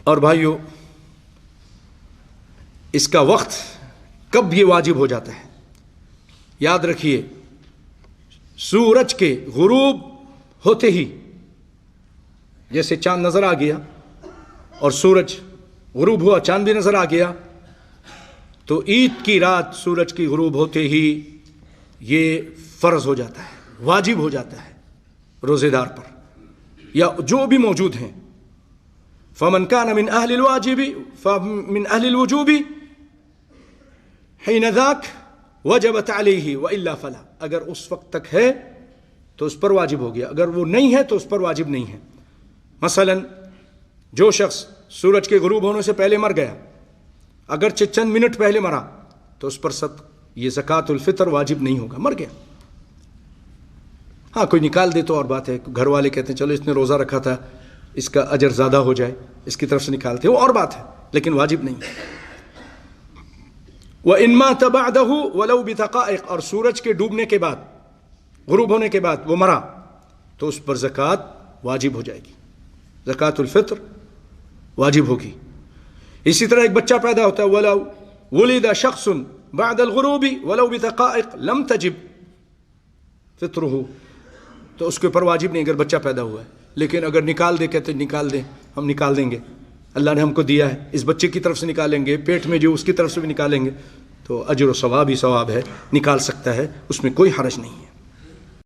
اور بھائیو، اس کا وقت کب یہ واجب ہو جاتا ہے؟ یاد رکھیے، سورج کے غروب ہوتے ہی، جیسے چاند نظر آ گیا اور سورج غروب ہوا، چاند بھی نظر آ گیا، تو عید کی رات سورج کی غروب ہوتے ہی یہ فرض ہو جاتا ہے، واجب ہو جاتا ہے روزے دار پر یا جو بھی موجود ہیں. فمن كان من اہل الواجب فمن اہل الوجوب حين ذاك وجبت علیہ والا فلا. اگر اس وقت تک ہے تو اس پر واجب ہو گیا، اگر وہ نہیں ہے تو اس پر واجب نہیں ہے. مثلا جو شخص سورج کے غروب ہونے سے پہلے مر گیا، اگرچہ چند منٹ پہلے مرا، تو اس پر یہ زکوٰۃ الفطر واجب نہیں ہوگا، مر گیا. ہاں کوئی نکال دے تو اور بات ہے، گھر والے کہتے ہیں چلو اس نے روزہ رکھا تھا، اس کا اجر زیادہ ہو جائے، اس کی طرف سے نکالتے، وہ اور بات ہے، لیکن واجب نہیں ہے. وَإِن مَاتَ بَعْدَهُ وَلَوْ بِدَقَائِقٍ، اور سورج کے ڈوبنے کے بعد، غروب ہونے کے بعد وہ مرا، تو اس پر زکوٰۃ واجب ہو جائے گی، زکوٰۃ الفطر واجب ہوگی. اسی طرح ایک بچہ پیدا ہوتا ہے، وَلَوْ وُلِدَ شَخْصٌ بَعْدَ الْغُرُوبِ وَلَوْ بِدَقَائِقٍ لَمْ تَجِبْ فِطْرُهُ، تو اس کے اوپر واجب نہیں اگر بچہ پیدا ہوا ہے. لیکن اگر نکال دے، کہتے ہیں نکال دیں، ہم نکال دیں گے، اللہ نے ہم کو دیا ہے، اس بچے کی طرف سے نکالیں گے، پیٹ میں جو اس کی طرف سے بھی نکالیں گے، تو اجر و ثواب ہی ثواب ہے، نکال سکتا ہے، اس میں کوئی حرج نہیں ہے.